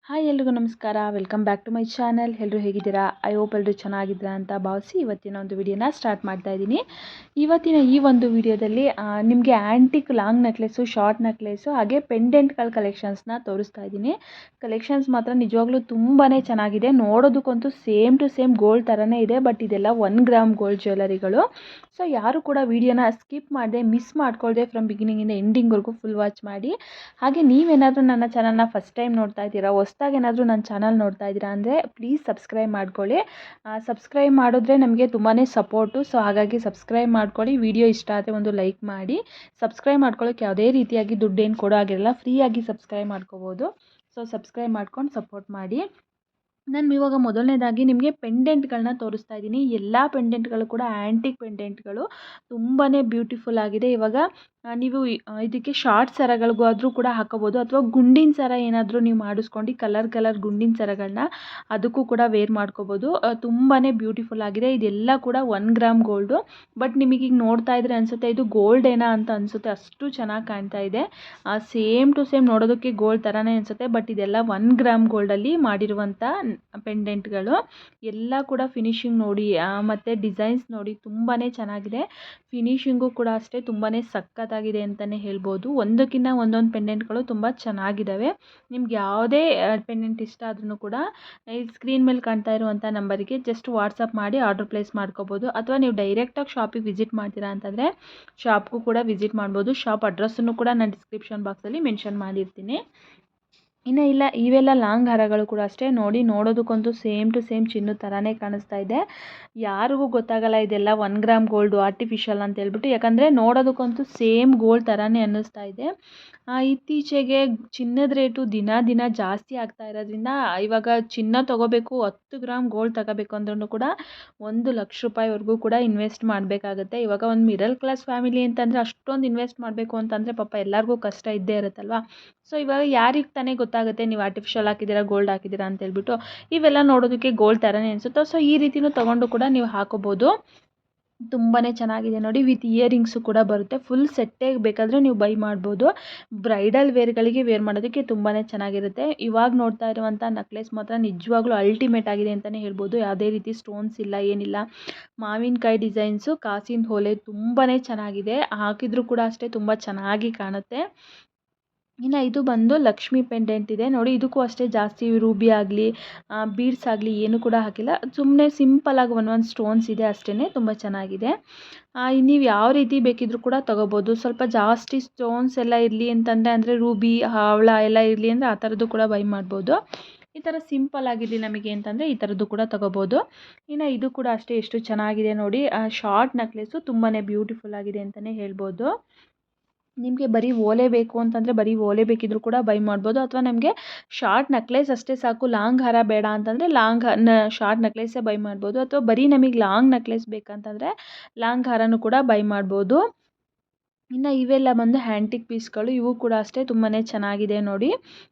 Hi ಎಲ್ರಿಗೂ ನಮಸ್ಕಾರ. Welcome back to my channel. ಎಲ್ಲರೂ ಹೇಗಿದ್ದೀರಾ? ಐ ಹೋಪ್ ಎಲ್ಲರೂ ಚೆನ್ನಾಗಿದ್ದೀರಾ ಅಂತ ಭಾವಿಸಿ ಇವತ್ತಿನ ಒಂದು ವಿಡಿಯೋನ ಸ್ಟಾರ್ಟ್ ಮಾಡ್ತಾ ಇದ್ದೀನಿ. ಇವತ್ತಿನ ಈ ಒಂದು ವಿಡಿಯೋದಲ್ಲಿ ನಿಮಗೆ antique long necklace, short necklace ಹಾಗೆ ಪೆಂಡೆಂಟ್ಗಳ ಕಲೆಕ್ಷನ್ಸ್ನ ತೋರಿಸ್ತಾ ಇದ್ದೀನಿ. ಕಲೆಕ್ಷನ್ಸ್ ಮಾತ್ರ ನಿಜವಾಗ್ಲೂ ತುಂಬಾ ಚೆನ್ನಾಗಿದೆ. ನೋಡೋದಕ್ಕಂತೂ ಸೇಮ್ ಟು ಸೇಮ್ ಗೋಲ್ಡ್ ಥರನೇ ಇದೆ. ಬಟ್ ಇದೆಲ್ಲ 1 ಗ್ರಾಮ್ ಗೋಲ್ಡ್ ಜ್ಯುವೆಲರಿಗಳು. ಸೊ ಯಾರು ಕೂಡ ವಿಡಿಯೋನ ಸ್ಕಿಪ್ ಮಾಡದೆ, ಮಿಸ್ ಮಾಡ್ಕೊಳ್ದೆ ಫ್ರಮ್ ಬಿಗಿನಿಂಗಿಂದ ಎಂಡಿಂಗ್ವರೆಗೂ ಫುಲ್ ವಾಚ್ ಮಾಡಿ. ಹಾಗೆ ನೀವೇನಾದರೂ ನನ್ನ ಚಾನಲ್ನ ಫಸ್ಟ್ ಟೈಮ್ ನೋಡ್ತಾ ಇದ್ದೀರಾ, ಹೊಸ್ದಾಗಿ ಏನಾದರೂ ನನ್ನ ಚಾನಲ್ ನೋಡ್ತಾ ಇದ್ದೀರಾ ಅಂದರೆ ಪ್ಲೀಸ್ ಸಬ್ಸ್ಕ್ರೈಬ್ ಮಾಡ್ಕೊಳ್ಳಿ. ಸಬ್ಸ್ಕ್ರೈಬ್ ಮಾಡಿದ್ರೆ ನಮಗೆ ತುಂಬಾ ಸಪೋರ್ಟು. ಸೊ ಹಾಗಾಗಿ ಸಬ್ಸ್ಕ್ರೈಬ್ ಮಾಡ್ಕೊಳ್ಳಿ. ವಿಡಿಯೋ ಇಷ್ಟ ಆದರೆ ಒಂದು ಲೈಕ್ ಮಾಡಿ. ಸಬ್ಸ್ಕ್ರೈಬ್ ಮಾಡ್ಕೊಳ್ಳೋಕೆ ಯಾವುದೇ ರೀತಿಯಾಗಿ ದುಡ್ಡೇನು ಕೊಡೋ ಆಗಿರಲ್ಲ, ಫ್ರೀಯಾಗಿ ಸಬ್ಸ್ಕ್ರೈಬ್ ಮಾಡ್ಕೋಬೋದು. ಸೊ ಸಬ್ಸ್ಕ್ರೈಬ್ ಮಾಡ್ಕೊಂಡು ಸಪೋರ್ಟ್ ಮಾಡಿ. ನಾನು ಇವಾಗ ಮೊದಲನೇದಾಗಿ ನಿಮಗೆ ಪೆಂಡೆಂಟ್ಗಳನ್ನ ತೋರಿಸ್ತಾ ಇದ್ದೀನಿ. ಎಲ್ಲ ಪೆಂಡೆಂಟ್ಗಳು ಕೂಡ ಆ್ಯಂಟಿಕ್ ಪೆಂಡೆಂಟ್ಗಳು, ತುಂಬಾ ಬ್ಯೂಟಿಫುಲ್ ಆಗಿದೆ. ಇವಾಗ ನೀವು ಇದಕ್ಕೆ ಶಾರ್ಟ್ ಸರಗಳಿಗೂ ಆದರೂ ಕೂಡ ಹಾಕೋಬೋದು, ಅಥವಾ ಗುಂಡಿನ ಸರ ಏನಾದರೂ ನೀವು ಮಾಡಿಸ್ಕೊಂಡು ಕಲರ್ ಗುಂಡಿನ ಸರಗಳನ್ನ ಅದಕ್ಕೂ ಕೂಡ ವೇರ್ ಮಾಡ್ಕೋಬೋದು. ತುಂಬಾ ಬ್ಯೂಟಿಫುಲ್ ಆಗಿದೆ. ಇದೆಲ್ಲ ಕೂಡ 1 ಗ್ರಾಮ್ ಗೋಲ್ಡು. ಬಟ್ ನಿಮಗೀಗ ನೋಡ್ತಾ ಇದ್ರೆ ಅನಿಸುತ್ತೆ ಇದು ಗೋಲ್ಡ್ ಏನಾ ಅಂತ ಅನಿಸುತ್ತೆ, ಅಷ್ಟು ಚೆನ್ನಾಗಿ ಕಾಣ್ತಾ ಇದೆ. ಸೇಮ್ ಟು ಸೇಮ್ ನೋಡೋದಕ್ಕೆ ಗೋಲ್ಡ್ ಥರನೇ ಅನಿಸುತ್ತೆ. ಬಟ್ ಇದೆಲ್ಲ 1 ಗ್ರಾಮ್ ಗೋಲ್ಡಲ್ಲಿ ಮಾಡಿರುವಂಥ ಪೆಂಡೆಂಟ್ಗಳು. ಎಲ್ಲ ಕೂಡ ಫಿನಿಶಿಂಗ್ ನೋಡಿ ಮತ್ತು ಡಿಸೈನ್ಸ್ ನೋಡಿ ತುಂಬಾ ಚೆನ್ನಾಗಿದೆ. ಫಿನಿಶಿಂಗು ಕೂಡ ಅಷ್ಟೇ ತುಂಬಾ ಸಖತ್ತಾಗಿದೆ ಅಂತಲೇ ಹೇಳ್ಬೋದು. ಒಂದಕ್ಕಿಂತ ಒಂದೊಂದು ಪೆಂಡೆಂಟ್ಗಳು ತುಂಬ ಚೆನ್ನಾಗಿದ್ದಾವೆ. ನಿಮ್ಗೆ ಯಾವುದೇ ಪೆಂಡೆಂಟ್ ಇಷ್ಟ ಆದ್ರೂ ಕೂಡ ಈ ಸ್ಕ್ರೀನ್ ಮೇಲೆ ಕಾಣ್ತಾ ಇರುವಂಥ ನಂಬರಿಗೆ ಜಸ್ಟ್ ವಾಟ್ಸಪ್ ಮಾಡಿ ಆರ್ಡರ್ ಪ್ಲೇಸ್ ಮಾಡ್ಕೋಬೋದು. ಅಥವಾ ನೀವು ಡೈರೆಕ್ಟಾಗಿ ಶಾಪಿಗೆ ವಿಸಿಟ್ ಮಾಡ್ತೀರಾ ಅಂತಂದರೆ ಶಾಪ್ಗೂ ಕೂಡ ವಿಸಿಟ್ ಮಾಡ್ಬೋದು. ಶಾಪ್ ಅಡ್ರೆಸ್ಸನ್ನು ಕೂಡ ನಾನು ಡಿಸ್ಕ್ರಿಪ್ಷನ್ ಬಾಕ್ಸಲ್ಲಿ ಮೆನ್ಷನ್ ಮಾಡಿರ್ತೀನಿ. ಇವೆಲ್ಲ ಲಾಂಗ್ ಹಾರಗಳು ಕೂಡ ಅಷ್ಟೇ ನೋಡಿ, ನೋಡೋದಕ್ಕಂತೂ ಸೇಮ್ ಟು ಸೇಮ್ ಚಿನ್ನದ ಥರನೇ ಕಾಣಿಸ್ತಾ ಇದೆ. ಯಾರಿಗೂ ಗೊತ್ತಾಗಲ್ಲ ಇದೆಲ್ಲ 1 ಗ್ರಾಮ್ ಗೋಲ್ಡು ಆರ್ಟಿಫಿಷಿಯಲ್ ಅಂತ ಹೇಳ್ಬಿಟ್ಟು, ಯಾಕಂದರೆ ನೋಡೋದಕ್ಕಂತೂ ಸೇಮ್ ಗೋಲ್ಡ್ ಥರನೇ ಅನ್ನಿಸ್ತಾ ಇದೆ. ಇತ್ತೀಚೆಗೆ ಚಿನ್ನದ ರೇಟು ದಿನ ಜಾಸ್ತಿ ಆಗ್ತಾ ಇರೋದ್ರಿಂದ ಇವಾಗ ಚಿನ್ನ ತೊಗೋಬೇಕು, 10 ಗ್ರಾಮ್ ಗೋಲ್ಡ್ ತಗೋಬೇಕು ಅಂದ್ರೂ ಕೂಡ 1 ಲಕ್ಷ ರೂಪಾಯಿವರೆಗೂ ಕೂಡ ಇನ್ವೆಸ್ಟ್ ಮಾಡಬೇಕಾಗುತ್ತೆ. ಇವಾಗ ಒಂದು ಮಿಡಲ್ ಕ್ಲಾಸ್ ಫ್ಯಾಮಿಲಿ ಅಂತಂದರೆ ಅಷ್ಟೊಂದು ಇನ್ವೆಸ್ಟ್ ಮಾಡಬೇಕು ಅಂತಂದರೆ ಪಾಪ ಎಲ್ಲರಿಗೂ ಕಷ್ಟ ಇದ್ದೇ ಇರುತ್ತಲ್ವ. ಸೊ ಇವಾಗ ಯಾರಿಗೆ ತಾನೇ ಗೊತ್ತಾಗುತ್ತೆ ನೀವು ಆರ್ಟಿಫಿಷಿಯಲ್ ಹಾಕಿದ್ದೀರಾ, ಗೋಲ್ಡ್ ಹಾಕಿದ್ದೀರಾ ಅಂತ ಹೇಳ್ಬಿಟ್ಟು. ಇವೆಲ್ಲ ನೋಡೋದಕ್ಕೆ ಗೋಲ್ಡ್ ಥರನೇ ಅನಿಸುತ್ತೆ. ಸೊ ಈ ರೀತಿಯೂ ತೊಗೊಂಡು ಕೂಡ ನೀವು ಹಾಕೋಬೋದು. ತುಂಬಾ ಚೆನ್ನಾಗಿದೆ ನೋಡಿ. ವಿತ್ ಇಯರಿಂಗ್ಸು ಕೂಡ ಬರುತ್ತೆ. ಫುಲ್ ಸೆಟ್ಟೇ ಬೇಕಾದರೆ ನೀವು ಬೈ ಮಾಡ್ಬೋದು. ಬ್ರೈಡಲ್ ವೇರ್ಗಳಿಗೆ ವೇರ್ ಮಾಡೋದಕ್ಕೆ ತುಂಬಾ ಚೆನ್ನಾಗಿರುತ್ತೆ. ಇವಾಗ ನೋಡ್ತಾ ಇರುವಂಥ ನೆಕ್ಲೆಸ್ ಮಾತ್ರ ನಿಜವಾಗ್ಲೂ ಅಲ್ಟಿಮೇಟ್ ಆಗಿದೆ ಅಂತಲೇ ಹೇಳ್ಬೋದು. ಯಾವುದೇ ರೀತಿ ಸ್ಟೋನ್ಸ್ ಇಲ್ಲ, ಏನಿಲ್ಲ. ಮಾವಿನಕಾಯಿ ಡಿಸೈನ್ಸು, ಕಾಸಿನ ಓಲೆ ತುಂಬಾ ಚೆನ್ನಾಗಿದೆ. ಹಾಕಿದರೂ ಕೂಡ ಅಷ್ಟೇ ತುಂಬ ಚೆನ್ನಾಗಿ ಕಾಣುತ್ತೆ. ಇನ್ನು ಇದು ಬಂದು ಲಕ್ಷ್ಮಿ ಪೆಂಡೆಂಟ್ ಇದೆ ನೋಡಿ. ಇದಕ್ಕೂ ಅಷ್ಟೇ ಜಾಸ್ತಿ ರೂಬಿ ಆಗಲಿ ಬೀಡ್ಸ್ ಆಗಲಿ ಏನು ಕೂಡ ಹಾಕಿಲ್ಲ. ಸುಮ್ಮನೆ ಸಿಂಪಲಾಗಿ ಒಂದೊಂದು ಸ್ಟೋನ್ಸ್ ಇದೆ ಅಷ್ಟೇ. ತುಂಬ ಚೆನ್ನಾಗಿದೆ. ನೀವು ಯಾವ ರೀತಿ ಬೇಕಿದ್ರೂ ಕೂಡ ತೊಗೋಬೋದು. ಸ್ವಲ್ಪ ಜಾಸ್ತಿ ಸ್ಟೋನ್ಸ್ ಎಲ್ಲ ಇರಲಿ ಅಂತಂದರೆ, ಅಂದರೆ ರೂಬಿ ಹವಳ ಎಲ್ಲ ಇರಲಿ ಅಂದರೆ ಆ ಥರದ್ದು ಕೂಡ ಬೈ ಮಾಡ್ಬೋದು. ಈ ಥರ ಸಿಂಪಲ್ ಆಗಿರಲಿ ನಮಗೆ ಅಂತಂದರೆ ಈ ಥರದ್ದು ಕೂಡ ತೊಗೋಬೋದು. ಇನ್ನು ಇದು ಕೂಡ ಅಷ್ಟೇ ಎಷ್ಟು ಚೆನ್ನಾಗಿದೆ ನೋಡಿ. ಶಾರ್ಟ್ ನೆಕ್ಲೆಸ್ಸು ತುಂಬಾ ಬ್ಯೂಟಿಫುಲ್ ಆಗಿದೆ ಅಂತಲೇ ಹೇಳ್ಬೋದು. ನಿಮಗೆ ಬರೀ ಓಲೆ ಬೇಕು ಅಂತಂದರೆ ಬರೀ ಓಲೆ ಬೇಕಿದ್ರೂ ಕೂಡ ಬೈ ಮಾಡ್ಬೋದು. ಅಥವಾ ನಮಗೆ ಶಾರ್ಟ್ ನೆಕ್ಲೆಸ್ ಅಷ್ಟೇ ಸಾಕು, ಲಾಂಗ್ ಹಾರ ಬೇಡ ಅಂತಂದರೆ ಶಾರ್ಟ್ ನೆಕ್ಲೆಸ್ಸೇ ಬೈ ಮಾಡ್ಬೋದು. ಅಥವಾ ಬರೀ ನಮಗೆ ಲಾಂಗ್ ನೆಕ್ಲೆಸ್ ಬೇಕಂತಂದರೆ ಲಾಂಗ್ ಹಾರನೂ ಕೂಡ ಬೈ ಮಾಡ್ಬೋದು. ಇನ್ನು ಇವೆಲ್ಲ ಬಂದು ಆ್ಯಂಟಿಕ್ ಪೀಸ್ಗಳು. ಇವು ಕೂಡ ಅಷ್ಟೇ ತುಂಬಾ ಚೆನ್ನಾಗಿದೆ ನೋಡಿ.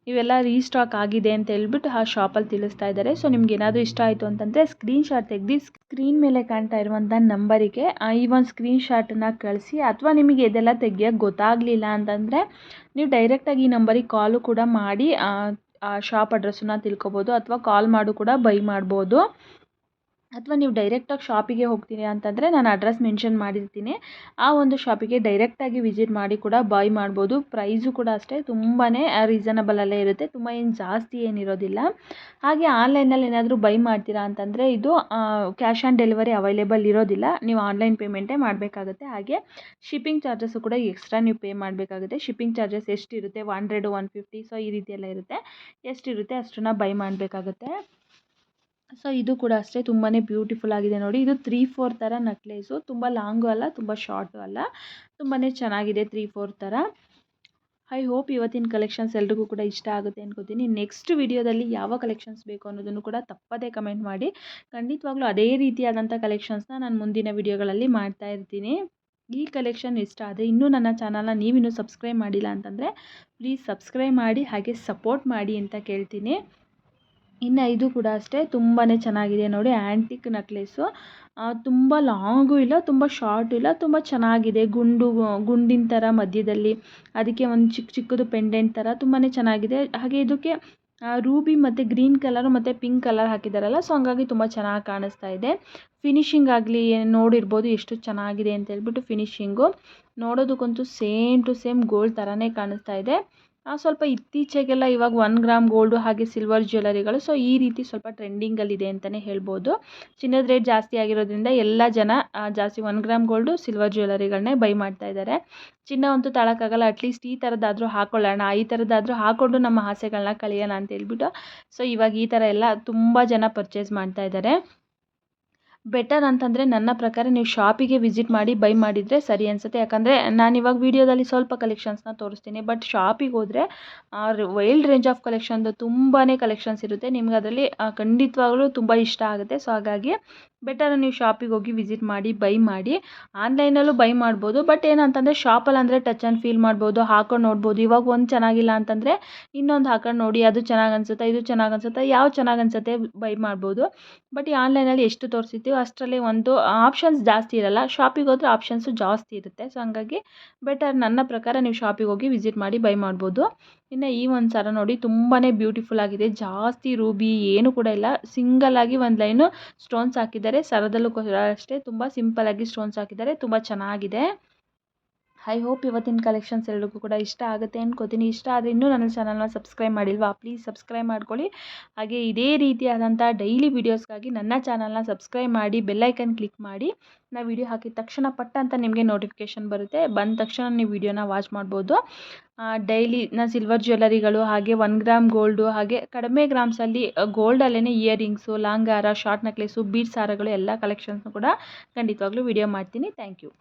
ಇವೆಲ್ಲ ರೀಸ್ಟಾಕ್ ಆಗಿದೆ ಅಂತ ಹೇಳ್ಬಿಟ್ಟು ಆ ಶಾಪಲ್ಲಿ ತಿಳಿಸ್ತಾ ಇದ್ದಾರೆ. ಸೊ ನಿಮ್ಗೆ ಏನಾದರೂ ಇಷ್ಟ ಆಯಿತು ಅಂತಂದರೆ ಸ್ಕ್ರೀನ್ಶಾಟ್ ತೆಗೆದು ಸ್ಕ್ರೀನ್ ಮೇಲೆ ಕಾಣ್ತಾ ಇರುವಂಥ ನಂಬರಿಗೆ ಈ ಒಂದು ಸ್ಕ್ರೀನ್ಶಾಟನ್ನು ಕಳಿಸಿ. ಅಥವಾ ನಿಮಗೆ ಇದೆಲ್ಲ ತೆಗಿಯೋಕ್ಕೆ ಗೊತ್ತಾಗಲಿಲ್ಲ ಅಂತಂದರೆ ನೀವು ಡೈರೆಕ್ಟಾಗಿ ಈ ನಂಬರಿಗೆ ಕಾಲು ಕೂಡ ಮಾಡಿ ಆ ಶಾಪ್ ಅಡ್ರೆಸ್ಸನ್ನು ತಿಳ್ಕೊಬೋದು. ಅಥವಾ ಕಾಲ್ ಮಾಡು ಕೂಡ ಬೈ ಮಾಡ್ಬೋದು. ಅಥವಾ ನೀವು ಡೈರೆಕ್ಟಾಗಿ ಶಾಪಿಗೆ ಹೋಗ್ತೀನಿ ಅಂತಂದರೆ ನಾನು ಅಡ್ರೆಸ್ ಮೆನ್ಷನ್ ಮಾಡಿರ್ತೀನಿ. ಆ ಒಂದು ಶಾಪಿಗೆ ಡೈರೆಕ್ಟಾಗಿ ವಿಸಿಟ್ ಮಾಡಿ ಕೂಡ ಬೈ ಮಾಡ್ಬೋದು. ಪ್ರೈಸು ಕೂಡ ಅಷ್ಟೇ ತುಂಬಾ ರೀಸನಬಲಲ್ಲೇ ಇರುತ್ತೆ. ತುಂಬ ಏನು ಜಾಸ್ತಿ ಏನಿರೋದಿಲ್ಲ. ಹಾಗೆ ಆನ್ಲೈನಲ್ಲಿ ಏನಾದರೂ ಬೈ ಮಾಡ್ತೀರಾ ಅಂತಂದರೆ ಇದು ಕ್ಯಾಶ್ ಆನ್ ಡೆಲಿವರಿ ಅವೈಲೇಬಲ್ ಇರೋದಿಲ್ಲ. ನೀವು ಆನ್ಲೈನ್ ಪೇಮೆಂಟೇ ಮಾಡಬೇಕಾಗುತ್ತೆ. ಹಾಗೆ ಶಿಪ್ಪಿಂಗ್ ಚಾರ್ಜಸ್ಸು ಕೂಡ ಎಕ್ಸ್ಟ್ರಾ ನೀವು ಪೇ ಮಾಡಬೇಕಾಗುತ್ತೆ. ಶಿಪ್ಪಿಂಗ್ ಚಾರ್ಜಸ್ ಎಷ್ಟಿರುತ್ತೆ, 100, 150 ಸೊ ಈ ರೀತಿಯೆಲ್ಲ ಇರುತ್ತೆ. ಎಷ್ಟಿರುತ್ತೆ ಅಷ್ಟನ್ನು ಬೈ ಮಾಡಬೇಕಾಗುತ್ತೆ. ಸೊ ಇದು ಕೂಡ ಅಷ್ಟೇ ತುಂಬಾ ಬ್ಯೂಟಿಫುಲ್ ಆಗಿದೆ ನೋಡಿ. ಇದು 3/4 ಥರ ನೆಕ್ಲೇಸು. ತುಂಬ ಲಾಂಗು ಅಲ್ಲ, ತುಂಬ ಶಾರ್ಟು ಅಲ್ಲ. ತುಂಬಾ ಚೆನ್ನಾಗಿದೆ 3/4 ಥರ. ಐ ಹೋಪ್ ಇವತ್ತಿನ ಕಲೆಕ್ಷನ್ಸ್ ಎಲ್ರಿಗೂ ಕೂಡ ಇಷ್ಟ ಆಗುತ್ತೆ ಅನ್ಕೋತೀನಿ. ನೆಕ್ಸ್ಟ್ ವಿಡಿಯೋದಲ್ಲಿ ಯಾವ ಕಲೆಕ್ಷನ್ಸ್ ಬೇಕು ಅನ್ನೋದನ್ನು ಕೂಡ ತಪ್ಪದೇ ಕಮೆಂಟ್ ಮಾಡಿ. ಖಂಡಿತವಾಗ್ಲೂ ಅದೇ ರೀತಿಯಾದಂಥ ಕಲೆಕ್ಷನ್ಸ್ನ ನಾನು ಮುಂದಿನ ವಿಡಿಯೋಗಳಲ್ಲಿ ಮಾಡ್ತಾ ಇರ್ತೀನಿ. ಈ ಕಲೆಕ್ಷನ್ ಇಷ್ಟ ಆದರೆ ಇನ್ನೂ ನನ್ನ ಚಾನಲ್ನ ನೀವಿನ್ನೂ ಸಬ್ಸ್ಕ್ರೈಬ್ ಮಾಡಿಲ್ಲ ಅಂತಂದರೆ ಪ್ಲೀಸ್ ಸಬ್ಸ್ಕ್ರೈಬ್ ಮಾಡಿ, ಹಾಗೆ ಸಪೋರ್ಟ್ ಮಾಡಿ ಅಂತ ಕೇಳ್ತೀನಿ. ಇನ್ನು ಇದು ಕೂಡ ಅಷ್ಟೇ ತುಂಬಾ ಚೆನ್ನಾಗಿದೆ ನೋಡಿ. Antique necklace. ತುಂಬ ಲಾಂಗು ಇಲ್ಲ, ತುಂಬ ಶಾರ್ಟು ಇಲ್ಲ, ತುಂಬ ಚೆನ್ನಾಗಿದೆ. ಗುಂಡಿನ ಥರ ಮಧ್ಯದಲ್ಲಿ ಅದಕ್ಕೆ ಒಂದು ಚಿಕ್ಕದು ಪೆಂಡೆಂಟ್ ಥರ ತುಂಬಾ ಚೆನ್ನಾಗಿದೆ. ಹಾಗೆ ಇದಕ್ಕೆ ರೂಬಿ ಮತ್ತು ಗ್ರೀನ್ ಕಲರು ಮತ್ತು ಪಿಂಕ್ ಕಲರ್ ಹಾಕಿದ್ದಾರಲ್ಲ, ಸೊ ಹಂಗಾಗಿ ತುಂಬ ಚೆನ್ನಾಗಿ ಕಾಣಿಸ್ತಾ ಇದೆ. ಫಿನಿಶಿಂಗ್ ಆಗಲಿ ನೋಡಿರ್ಬೋದು ಎಷ್ಟು ಚೆನ್ನಾಗಿದೆ ಅಂತ ಹೇಳ್ಬಿಟ್ಟು. ಫಿನಿಶಿಂಗು ನೋಡೋದಕ್ಕಂತೂ ಸೇಮ್ ಟು ಸೇಮ್ ಗೋಲ್ಡ್ ಥರನೇ ಕಾಣಿಸ್ತಾ ಇದೆ. ಸ್ವಲ್ಪ ಇತ್ತೀಚೆಗೆಲ್ಲ ಇವಾಗ 1 ಗ್ರಾಮ್ ಗೋಲ್ಡು ಹಾಗೆ ಸಿಲ್ವರ್ ಜ್ಯುವೆಲರಿಗಳು ಸೊ ಈ ರೀತಿ ಸ್ವಲ್ಪ ಟ್ರೆಂಡಿಂಗಲ್ಲಿದೆ ಅಂತಲೇ ಹೇಳ್ಬೋದು. ಚಿನ್ನದ ರೇಟ್ ಜಾಸ್ತಿ ಆಗಿರೋದ್ರಿಂದ ಎಲ್ಲ ಜನ ಜಾಸ್ತಿ 1 ಗ್ರಾಮ್ ಗೋಲ್ಡು ಸಿಲ್ವರ್ ಜ್ಯುವೆಲರಿಗಳನ್ನೇ ಬೈ ಮಾಡ್ತಾ ಇದ್ದಾರೆ. ಚಿನ್ನ ಅಂತೂ ತಾಳಕ್ಕಾಗಲ್ಲ, ಅಟ್ಲೀಸ್ಟ್ ಈ ಥರದ್ದಾದರೂ ಹಾಕೊಳ್ಳೋಣ, ಈ ಥರದ್ದಾದರೂ ಹಾಕ್ಕೊಂಡು ನಮ್ಮ ಆಸೆಗಳನ್ನ ಕಳೆಯೋಣ ಅಂತ ಹೇಳ್ಬಿಟ್ಟು ಸೊ ಇವಾಗ ಈ ಥರ ಎಲ್ಲ ತುಂಬ ಜನ ಪರ್ಚೇಸ್ ಮಾಡ್ತಾ ಇದ್ದಾರೆ. ಬೆಟರ್ ಅಂತಂದರೆ ನನ್ನ ಪ್ರಕಾರ ನೀವು ಶಾಪಿಗೆ ವಿಸಿಟ್ ಮಾಡಿ ಬೈ ಮಾಡಿದರೆ ಸರಿ ಅನಿಸುತ್ತೆ. ಯಾಕಂದರೆ ನಾನು ಇವಾಗ ವೀಡಿಯೋದಲ್ಲಿ ಸ್ವಲ್ಪ ಕಲೆಕ್ಷನ್ಸ್ನ ತೋರಿಸ್ತೀನಿ, ಬಟ್ ಶಾಪಿಗೆ ಹೋದರೆ ವೈಲ್ಡ್ ರೇಂಜ್ ಆಫ್ ಕಲೆಕ್ಷನ್ದು ತುಂಬಾ ಕಲೆಕ್ಷನ್ಸ್ ಇರುತ್ತೆ. ನಿಮ್ಗೆ ಅದರಲ್ಲಿ ಖಂಡಿತವಾಗ್ಲೂ ತುಂಬ ಇಷ್ಟ ಆಗುತ್ತೆ. ಸೊ ಹಾಗಾಗಿ ಬೆಟರ್ ನೀವು ಶಾಪಿಗೆ ಹೋಗಿ ವಿಸಿಟ್ ಮಾಡಿ ಬೈ ಮಾಡಿ. ಆನ್ಲೈನಲ್ಲೂ ಬೈ ಮಾಡ್ಬೋದು, ಬಟ್ ಏನಂತಂದರೆ ಶಾಪಲ್ಲಿ ಅಂದರೆ ಟಚ್ ಆ್ಯಂಡ್ ಫೀಲ್ ಮಾಡ್ಬೋದು, ಹಾಕೊಂಡು ನೋಡ್ಬೋದು. ಇವಾಗ ಒಂದು ಚೆನ್ನಾಗಿಲ್ಲ ಅಂತಂದರೆ ಇನ್ನೊಂದು ಹಾಕೊಂಡು ನೋಡಿ, ಅದು ಚೆನ್ನಾಗಿ ಅನಿಸುತ್ತೆ, ಇದು ಚೆನ್ನಾಗಿ ಅನಿಸುತ್ತೆ, ಯಾವ ಚೆನ್ನಾಗಿ ಅನಿಸುತ್ತೆ ಬೈ ಮಾಡ್ಬೋದು. ಬಟ್ ಈ ಆನ್ಲೈನಲ್ಲಿ ಎಷ್ಟು ತೋರಿಸಿರ್ತೀವೋ ಅಷ್ಟರಲ್ಲಿ ಒಂದು ಆಪ್ಷನ್ಸ್ ಜಾಸ್ತಿ ಇರಲ್ಲ. ಶಾಪಿಗೆ ಹೋದರೆ ಆಪ್ಷನ್ಸು ಜಾಸ್ತಿ ಇರುತ್ತೆ. ಸೊ ಹಂಗಾಗಿ ಬೆಟರ್ ನನ್ನ ಪ್ರಕಾರ ನೀವು ಶಾಪಿಗೆ ಹೋಗಿ ವಿಸಿಟ್ ಮಾಡಿ ಬೈ ಮಾಡ್ಬೋದು. ಇನ್ನು ಈ ಒಂದು ಸರ ನೋಡಿ ತುಂಬಾ ಬ್ಯೂಟಿಫುಲ್ ಆಗಿದೆ. ಜಾಸ್ತಿ ರೂಬಿ ಏನು ಕೂಡ ಇಲ್ಲ, ಸಿಂಗಲ್ಲಾಗಿ ಒಂದು ಲೈನು ಸ್ಟೋನ್ಸ್ ಹಾಕಿದ್ದಾರೆ. ಸರದಲ್ಲೂ ಕೂಡ ಅಷ್ಟೇ ತುಂಬ ಸಿಂಪಲ್ಲಾಗಿ ಸ್ಟೋನ್ಸ್ ಹಾಕಿದ್ದಾರೆ, ತುಂಬ ಚೆನ್ನಾಗಿದೆ. ಐ ಹೋಪ್ ಇವತ್ತಿನ ಕಲೆಕ್ಷನ್ಸ್ ಎಲ್ಲರಿಗೂ ಕೂಡ ಇಷ್ಟ ಆಗುತ್ತೆ ಅನ್ಕೋತೀನಿ. ಇಷ್ಟ ಆದರೆ ಇನ್ನೂ ನನ್ನ ಚಾನಲ್ನ ಸಬ್ಸ್ಕ್ರೈಬ್ ಮಾಡಿಲ್ವಾ, ಪ್ಲೀಸ್ ಸಬ್ಸ್ಕ್ರೈಬ್ ಮಾಡ್ಕೊಳ್ಳಿ. ಹಾಗೆ ಇದೇ ರೀತಿಯಾದಂಥ ಡೈಲಿ ವೀಡಿಯೋಸ್ಗಾಗಿ ನನ್ನ ಚಾನಲ್ನ ಸಬ್ಸ್ಕ್ರೈಬ್ ಮಾಡಿ, ಬೆಲ್ಲೈಕನ್ ಕ್ಲಿಕ್ ಮಾಡಿ. ನಾವು ವೀಡಿಯೋ ಹಾಕಿದ ತಕ್ಷಣ ಪಟ್ಟ ಅಂತ ನಿಮಗೆ ನೋಟಿಫಿಕೇಷನ್ ಬರುತ್ತೆ. ಬಂದ ತಕ್ಷಣ ನೀವು ವೀಡಿಯೋನ ವಾಚ್ ಮಾಡ್ಬೋದು. ಡೈಲಿ ನಾನು ಸಿಲ್ವರ್ ಜ್ಯುವೆಲರಿಗಳು ಹಾಗೆ 1 ಗ್ರಾಮ್ ಗೋಲ್ಡು ಹಾಗೆ ಕಡಿಮೆ ಗ್ರಾಮ್ಸಲ್ಲಿ ಗೋಲ್ಡಲ್ಲೇ ಇಯರಿಂಗ್ಸು, ಲಾಂಗ್ ಹಾರ, ಶಾರ್ಟ್ ನೆಕ್ಲೆಸು, ಬೀಡ್ಸ್ ಹಾರಗಳು ಎಲ್ಲ ಕಲೆಕ್ಷನ್ಸ್ನು ಕೂಡ ಖಂಡಿತವಾಗ್ಲೂ ವೀಡಿಯೋ ಮಾಡ್ತೀನಿ. Thank you.